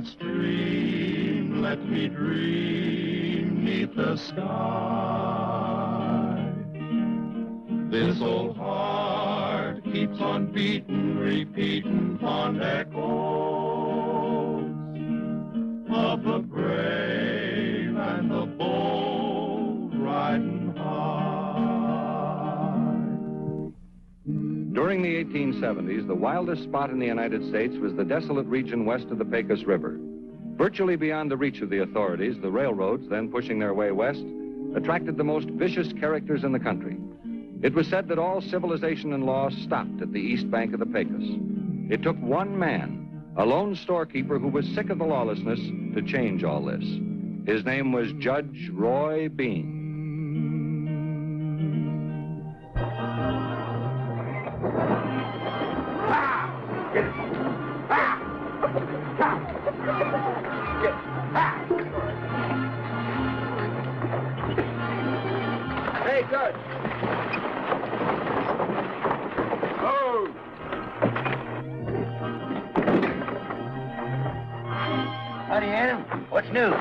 that stream, let me dream 'neath the sky. This old heart keeps on beating, repeating fond echoes of the brave and the bold riding high. During the 1870s, the wildest spot in the United States was the desolate region west of the Pecos River. Virtually beyond the reach of the authorities, the railroads, then pushing their way west, attracted the most vicious characters in the country. It was said that all civilization and law stopped at the east bank of the Pecos. It took one man, a lone storekeeper who was sick of the lawlessness, to change all this. His name was Judge Roy Bean. Hey, Judge. Oh. Howdy, Adam. What's new?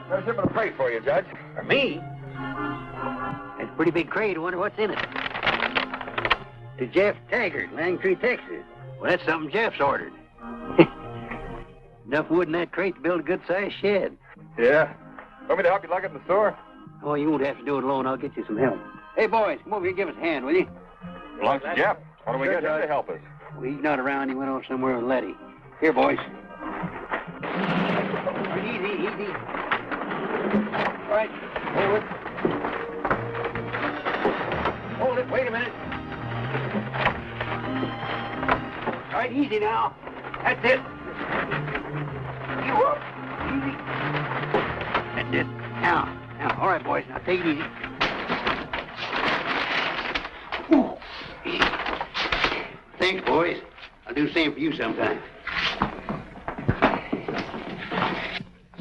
There's a crate for you, Judge. For me? That's a pretty big crate. I wonder what's in it. To Jeff Taggart, Langtry, Texas. Well, that's something Jeff's ordered. Enough wood in that crate to build a good-sized shed. Yeah. Want me to help you lug it in the store? Oh, you won't have to do it alone. I'll get you some help. Hey, boys, come over here and give us a hand, will you? Belongs to Jeff. Why don't we get him to help us? Well, he's not around. He went off somewhere with Letty. Here, boys. All right, easy, easy. All right, hold it. Hold it. Wait a minute. All right, easy now. That's it. You up. Easy. That's it. Now, all right, boys. Now, take it easy. Ooh. Easy. Thanks, boys. I'll do the same for you sometime.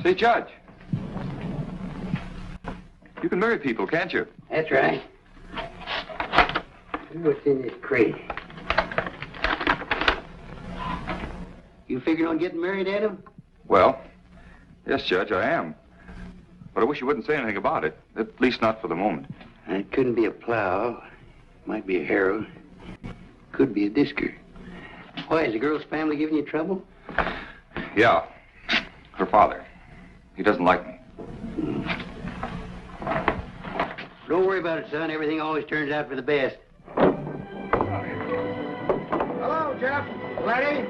Say, Judge. You can marry people, can't you? That's right. What's in this crate? You figuring on getting married, Adam? Well, yes, Judge, I am. But I wish you wouldn't say anything about it. At least not for the moment. It couldn't be a plow. Might be a harrow. Could be a disker. Why, is the girl's family giving you trouble? Yeah. Her father. He doesn't like me. Don't worry about it, son. Everything always turns out for the best. Hello, Jeff. Letty?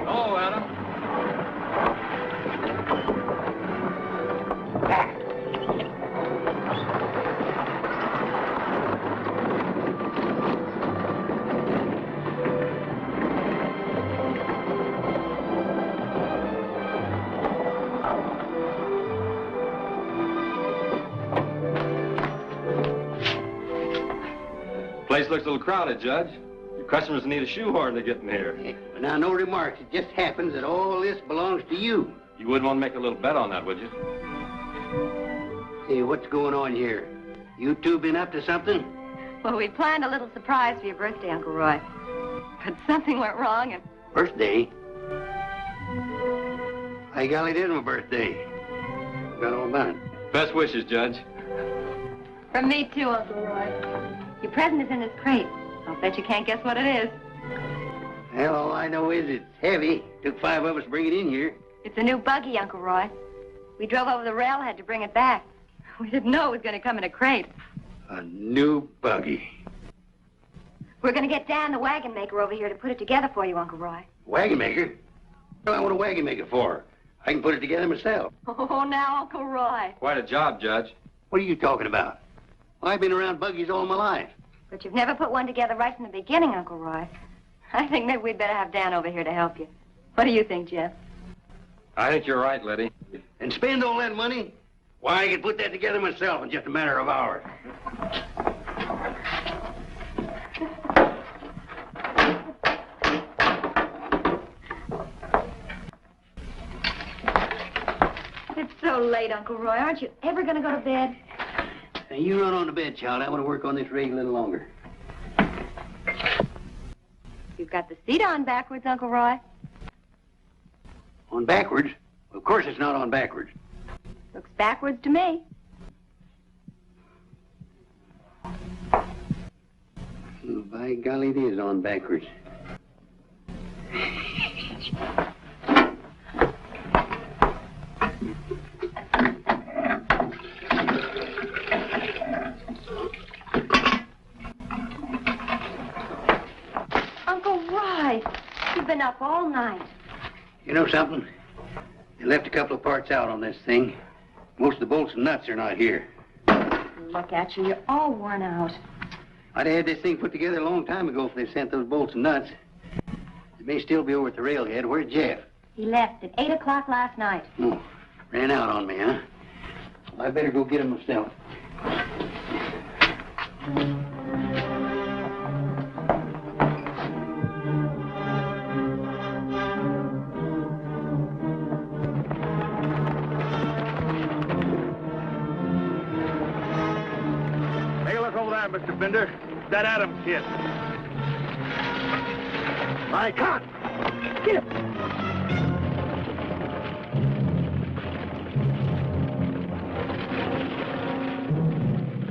Hello, Adam. Place looks a little crowded, Judge. Your customers need a shoehorn to get in here. But now, no remarks. It just happens that all this belongs to you. You wouldn't want to make a little bet on that, would you? Hey, what's going on here? You two been up to something? Well, we planned a little surprise for your birthday, Uncle Roy. But something went wrong and... Birthday? By golly, it is my birthday. Forgot all about it. Best wishes, Judge. From me, too, Uncle Roy. Your present is in this crate. I'll bet you can't guess what it is. Well, all I know is it's heavy. Took 5 of us to bring it in here. It's a new buggy, Uncle Roy. We drove over the railhead to bring it back. We didn't know it was going to come in a crate. A new buggy. We're going to get Dan, the wagon maker, over here to put it together for you, Uncle Roy. Wagon maker? What do I want a wagon maker for? I can put it together myself. Oh, now, Uncle Roy. Quite a job, Judge. What are you talking about? I've been around buggies all my life. But you've never put one together right from the beginning, Uncle Roy. I think maybe we'd better have Dan over here to help you. What do you think, Jeff? I think you're right, Letty. And spend all that money? Why, I could put that together myself in just a matter of hours. It's so late, Uncle Roy. Aren't you ever going to go to bed? Now, you run on to bed, child. I want to work on this rig a little longer. You've got the seat on backwards, Uncle Roy. On backwards? Of course it's not on backwards. Looks backwards to me. Oh, by golly, it is on backwards. Uncle Roy, you've been up all night. You know something? They left a couple of parts out on this thing. Most of the bolts and nuts are not here. Look at you, you're all worn out. I'd have had this thing put together a long time ago if they sent those bolts and nuts. It may still be over at the railhead. Where's Jeff? He left at 8 o'clock last night. Oh, ran out on me, huh? Well, I better go get him myself. Mr. Bender. That Adams kid. My God! Get him!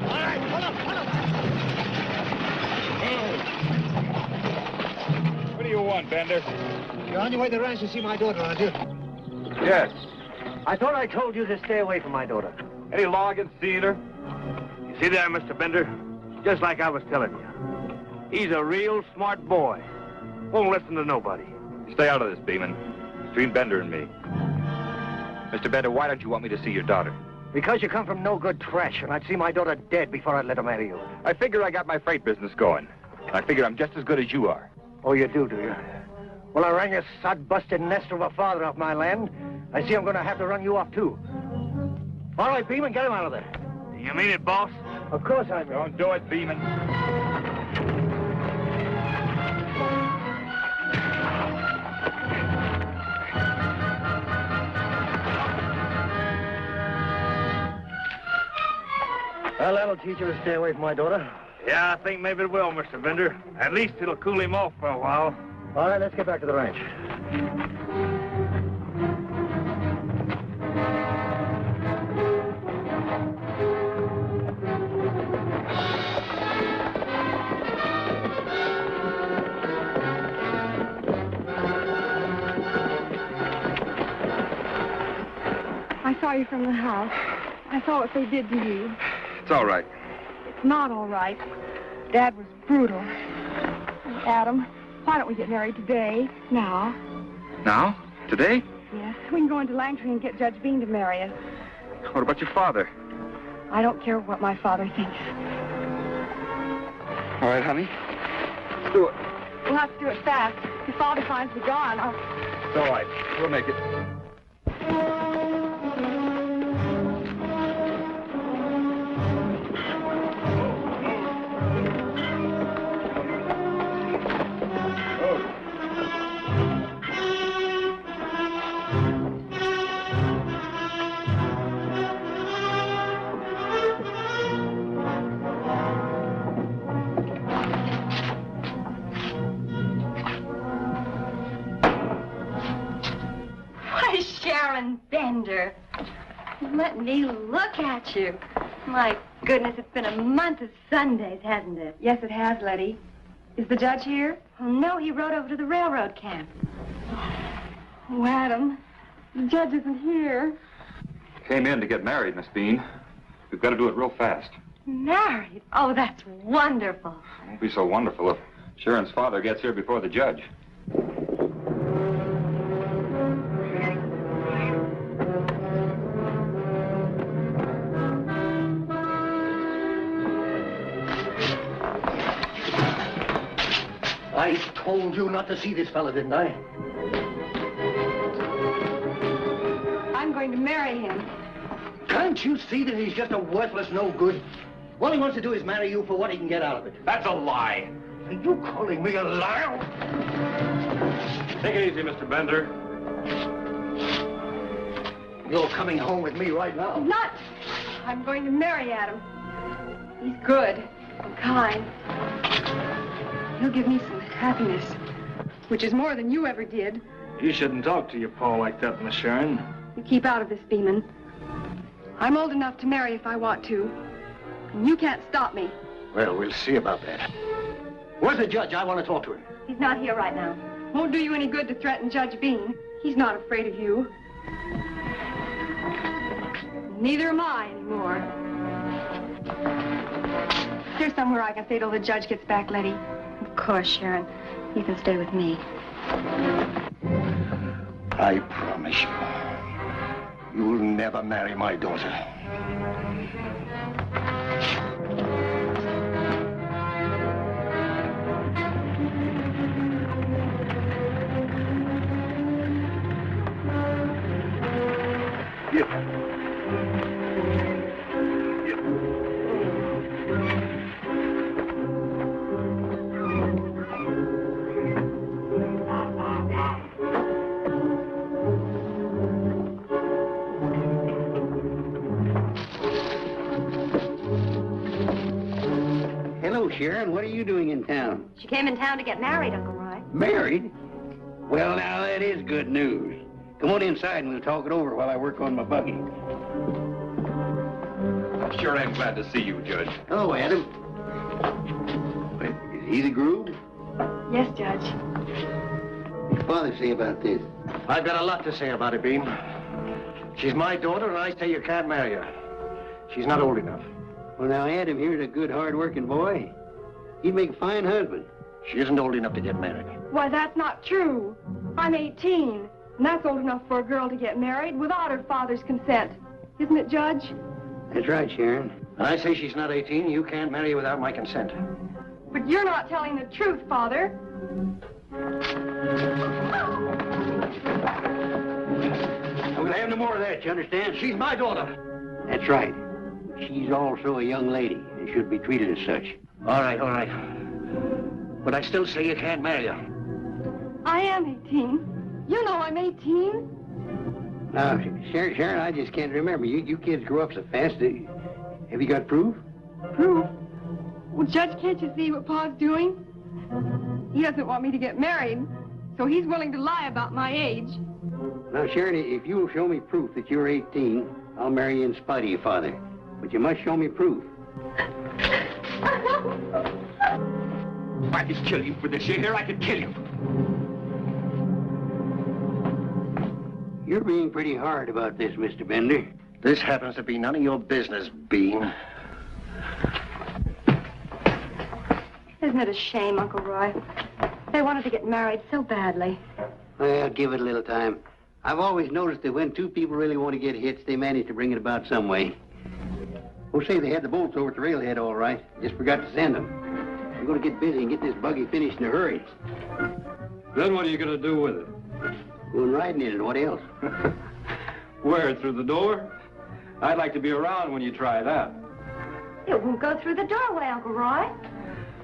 All right, hold up. What do you want, Bender? You're on your way to the ranch to see my daughter, aren't you? Yes. I thought I told you to stay away from my daughter. Any law against seeing her? You see there, Mr. Bender? Just like I was telling you. He's a real smart boy. Won't listen to nobody. Stay out of this, Beeman. Between Bender and me. Mr. Bender, why don't you want me to see your daughter? Because you come from no good trash, and I'd see my daughter dead before I'd let her marry you. I figure I got my freight business going. And I figure I'm just as good as you are. Oh, you do you? Well, I ran your sod-busted nest of a father off my land. I see I'm going to have to run you off, too. All right, Beeman, get him out of there. You mean it, boss? Of course I mean. Don't do it, Beeman. Well, that'll teach you to stay away from my daughter. Yeah, I think maybe it will, Mr. Bender. At least it'll cool him off for a while. All right, let's get back to the ranch. I saw you from the house. I saw what they did to you. It's all right. It's not all right. Dad was brutal. Adam, why don't we get married today? Now? Now? Today? Yes. We can go into Langtry and get Judge Bean to marry us. What about your father? I don't care what my father thinks. All right, honey. Let's do it. We'll have to do it fast. If your father finds me gone, It's all right. We'll make it. Sharon Bender. Let me look at you. My goodness, it's been a month of Sundays, hasn't it? yes, it has, Letty. Is the judge here? Oh, no, he rode over to the railroad camp. Oh, Adam, the judge isn't here. Came in to get married, Miss Bean. We've got to do it real fast. Married? Oh, that's wonderful. It won't be so wonderful if Sharon's father gets here before the judge. I told you not to see this fella, didn't I? I'm going to marry him. Can't you see that he's just a worthless no-good? All he wants to do is marry you for what he can get out of it. That's a lie. Are you calling me a liar? Take it easy, Mr. Bender. You're coming home with me right now. Not. I'm going to marry Adam. He's good and kind. He'll give me some happiness, which is more than you ever did. You shouldn't talk to your pa like that, Miss Sharon. You keep out of this, Beeman. I'm old enough to marry if I want to. And you can't stop me. Well, we'll see about that. Where's the judge? I want to talk to him. He's not here right now. Won't do you any good to threaten Judge Bean. He's not afraid of you. Neither am I anymore. There's somewhere I can stay till the judge gets back, Letty. Of course, Sharon. You can stay with me. I promise you, you'll never marry my daughter. Sharon, what are you doing in town? She came in town to get married, Uncle Roy. Married? Well, now, that is good news. Come on inside and we'll talk it over while I work on my buggy. I sure am glad to see you, Judge. Hello, Adam. Is he the groom? Yes, Judge. What's your father say about this? I've got a lot to say about it, Bean. She's my daughter, and I say you can't marry her. She's not old enough. Well, now, Adam here's a good, hard-working boy. He'd make a fine husband. She isn't old enough to get married. Why, that's not true. I'm 18, and that's old enough for a girl to get married without her father's consent. Isn't it, Judge? That's right, Sharon. And I say she's not 18. You can't marry her without my consent. But you're not telling the truth, Father. We'll have no more of that, you understand? She's my daughter. That's right. She's also a young lady and should be treated as such. All right, all right. But I still say you can't marry her. I am 18. You know I'm 18. Now, Sharon, I just can't remember. You kids grow up so fast. Have you got proof? Proof? Well, Judge, can't you see what Pa's doing? He doesn't want me to get married, so he's willing to lie about my age. Now, Sharon, if you'll show me proof that you're 18, I'll marry you in spite of your father. But you must show me proof. I could kill you for this. You hear? I could kill you. You're being pretty hard about this, Mr. Bender. This happens to be none of your business, Bean. Isn't it a shame, Uncle Roy? They wanted to get married so badly. Well, give it a little time. I've always noticed that when two people really want to get hitched, they manage to bring it about some way. Well, say they had the bolts over at the railhead all right. Just forgot to send them. I'm going to get busy and get this buggy finished in a hurry. Then what are you going to do with it? Going riding in it, what else? Where, through the door? I'd like to be around when you try that. It won't go through the doorway, Uncle Roy.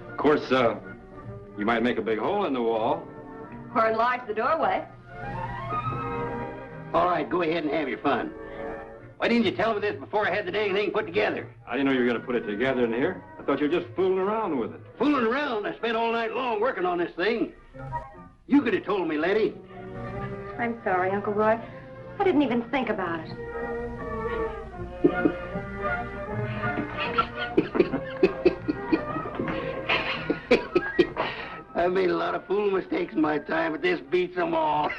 Of course, you might make a big hole in the wall. Or enlarge the doorway. All right, go ahead and have your fun. Why didn't you tell me this before I had the dang thing put together? I didn't know you were going to put it together in here. I thought you were just fooling around with it. Fooling around? I spent all night long working on this thing. You could have told me, Letty. I'm sorry, Uncle Roy. I didn't even think about it. I've made a lot of fool mistakes in my time, but this beats them all.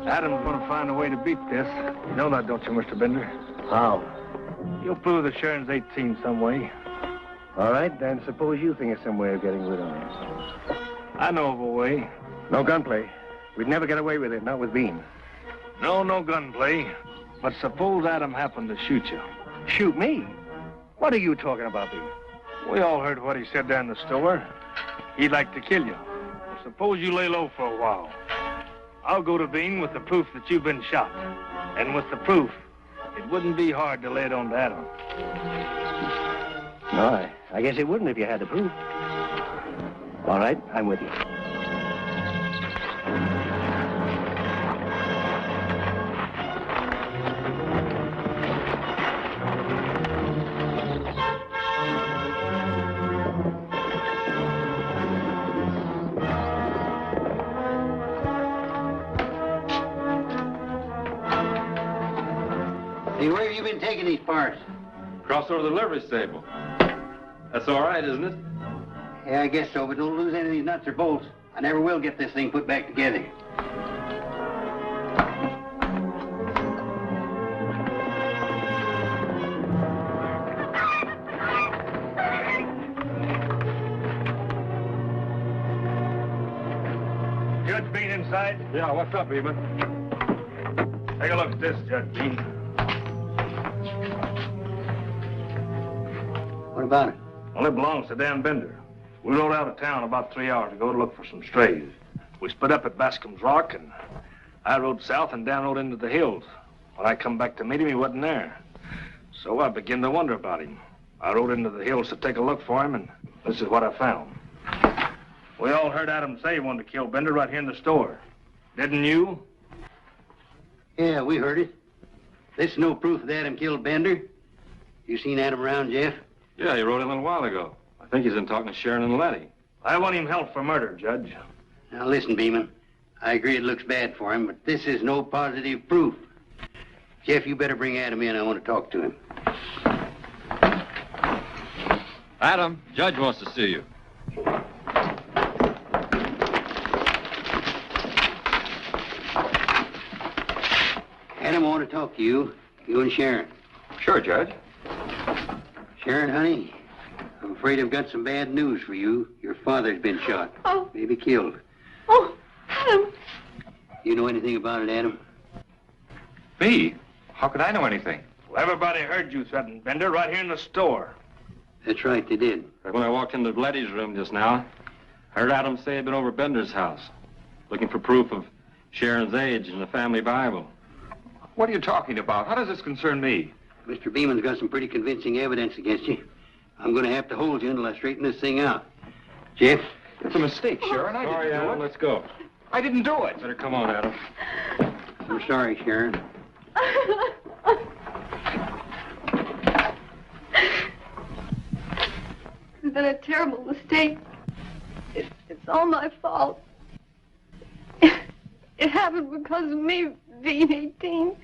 Adam's going to find a way to beat this. You know that, don't you, Mr. Bender? How? He'll prove that Sharon's 18 some way. All right, then suppose you think of some way of getting rid of her. I know of a way. No gunplay. We'd never get away with it, not with Bean. No gunplay. But suppose Adam happened to shoot you. Shoot me? What are you talking about, Bean? We all heard what he said there in the store. He'd like to kill you. Suppose you lay low for a while. I'll go to Bean with the proof that you've been shot. And with the proof, it wouldn't be hard to lay it on to Adam. No, I guess it wouldn't if you had the proof. All right, I'm with you. you been taking these parts? Cross over the livery stable. That's all right, isn't it? Yeah, I guess so, but don't lose any of these nuts or bolts. I never will get this thing put back together. Judge Bean inside? Yeah, what's up, Beeman? Take a look at this, Judge Bean. What about it? Well, it belongs to Dan Bender. We rode out of town about 3 hours ago to look for some strays. We split up at Bascom's Rock, and I rode south, and Dan rode into the hills. When I come back to meet him, he wasn't there. So I began to wonder about him. I rode into the hills to take a look for him, and this is what I found. We all heard Adam say he wanted to kill Bender right here in the store. Didn't you? Yeah, we heard it. This is no proof that Adam killed Bender. You seen Adam around, Jeff? Yeah, he rode in a little while ago. I think he's in talking to Sharon and Letty. I want him held for murder, Judge. Now listen, Beeman. I agree it looks bad for him, but this is no positive proof. Jeff, you better bring Adam in. I want to talk to him. Adam, Judge wants to see you. Adam, I want to talk to you. You and Sharon. Sure, Judge. Sharon, honey, I'm afraid I've got some bad news for you. Your father's been shot. Oh. Maybe killed. Oh, Adam. You know anything about it, Adam? Me? How could I know anything? Well, everybody heard you threaten Bender right here in the store. That's right, they did. When I walked into Letty's room just now, I heard Adam say he'd been over Bender's house, looking for proof of Sharon's age in the family Bible. What are you talking about? How does this concern me? Mr. Beeman's got some pretty convincing evidence against you. I'm going to have to hold you until I straighten this thing out. Jeff? It's a mistake, Sharon. I Sorry, didn't do Adam, it. let's go. I didn't do it. Better come on, Adam. I'm sorry, Sharon. It's been a terrible mistake. It's all my fault. It happened because of me being 18.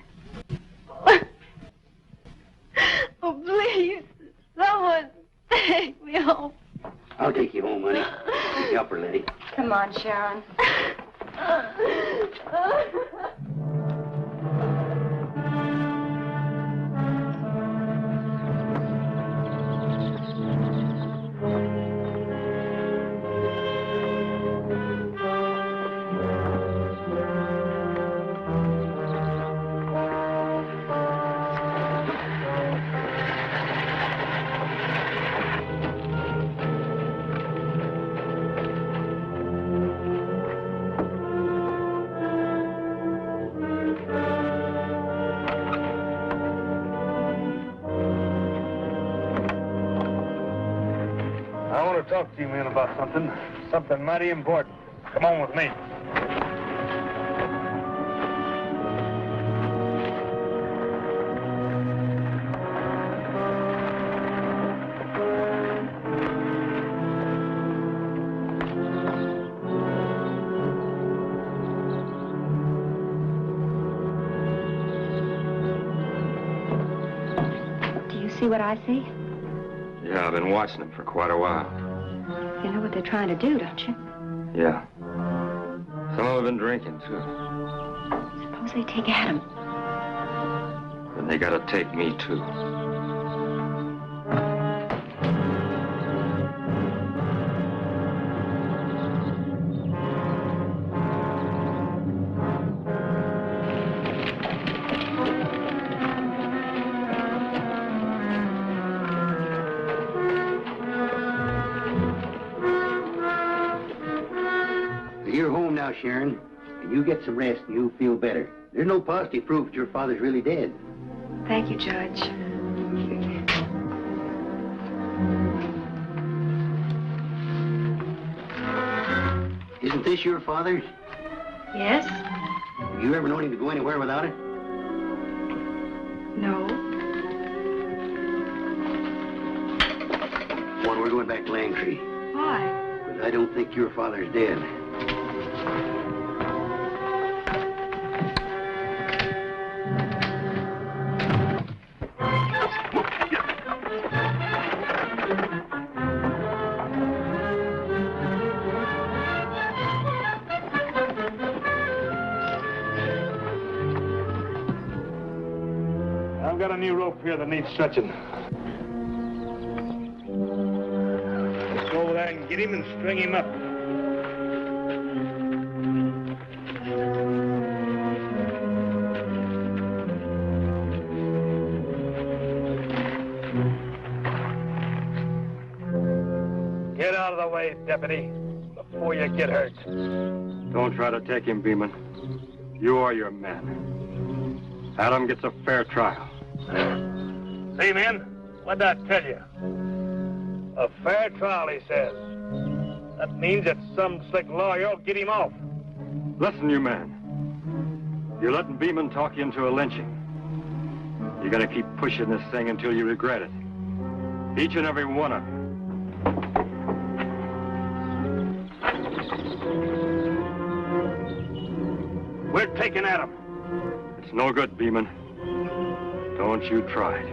Oh, please, someone take me home. I'll take you home, honey. Help her, Letty. Come on, Sharon. I want to talk to you men about something mighty important. Come on with me. Do you see what I see? Yeah, I've been watching him for quite a while. You know what they're trying to do, don't you? Yeah. Some of them have been drinking, too. Suppose they take Adam. Then they gotta take me, too. You're home now, Sharon, and you get some rest and you'll feel better. There's no positive proof that your father's really dead. Thank you, Judge. Isn't this your father's? Yes? Have you ever known him to go anywhere without it? No. Well, we're going back to Langtry. Why? But I don't think your father's dead. I've got a new rope here that needs stretching. Let's go over there and get him and string him up. Get out of the way, deputy, before you get hurt. Don't try to take him, Beeman. You are your man. Adam gets a fair trial. See, men, what'd I tell you? A fair trial, he says. That means that some slick lawyer will get him off. Listen, you man. You're letting Beeman talk you into a lynching. You're gonna keep pushing this thing until you regret it. Each and every one of you. We're taking Adam. It's no good, Beeman. Don't you try it.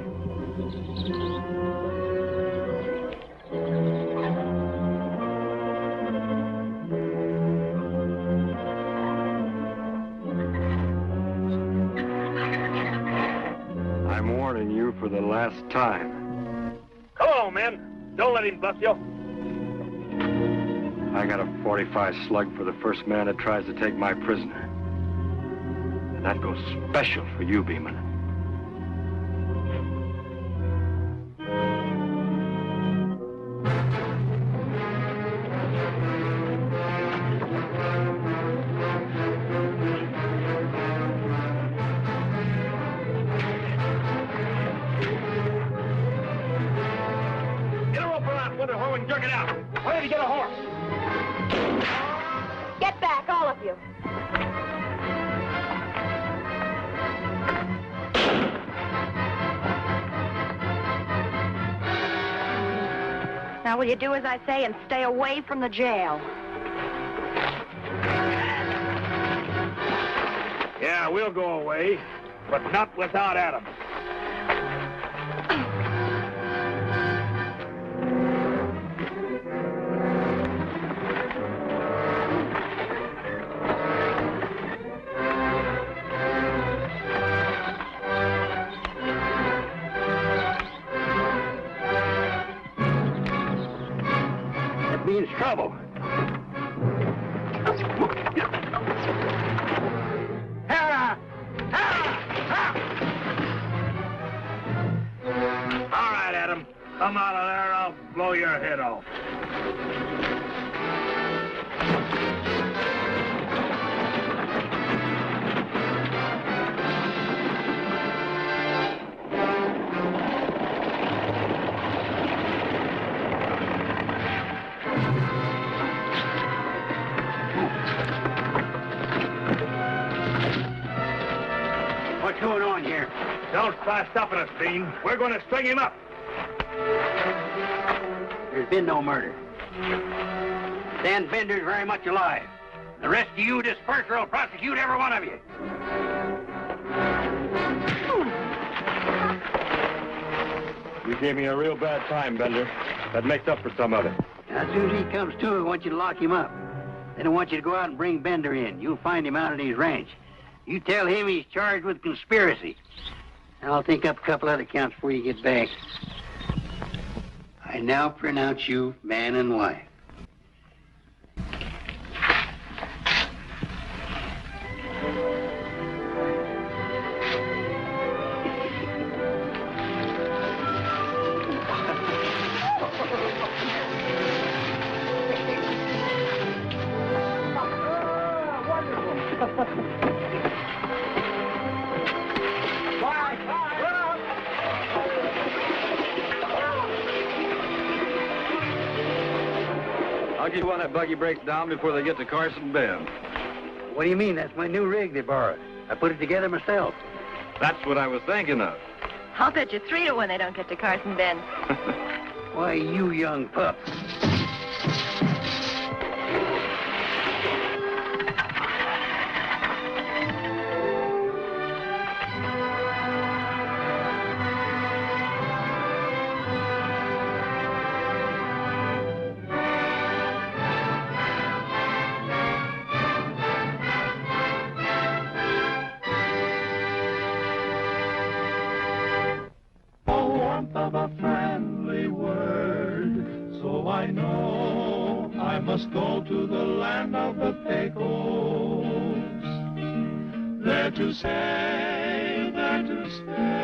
I'm warning you for the last time. Come on, men. Don't let him bluff you. I got a .45 slug for the first man that tries to take my prisoner. And that goes special for you, Beeman. Get a rope around Winterhole and jerk it out. Where did you get a horse? Get back, all of you. Now, will you do as I say and stay away from the jail? Yeah, we'll go away, but not without Adam. That means trouble. All right, Adam. Come out of there, I'll blow your head off. What's going on here? Don't try stopping us, Bean. We're going to string him up. There's been no murder. Dan Bender's very much alive. The rest of you disperse or I'll prosecute every one of you. You gave me a real bad time, Bender. That makes up for some of it. Now, as soon as he comes to, I want you to lock him up. Then I want you to go out and bring Bender in. You'll find him out at his ranch. You tell him he's charged with conspiracy. And I'll think up a couple other counts before you get back. I now pronounce you man and wife. I'll get one that buggy breaks down before they get to Carson Bend. What do you mean? That's my new rig they borrowed. I put it together myself. That's what I was thinking of. I'll bet you 3 to 1 they don't get to Carson Bend. Why, you young pup. must go to the land of the Pecos. There to stay, there to stay.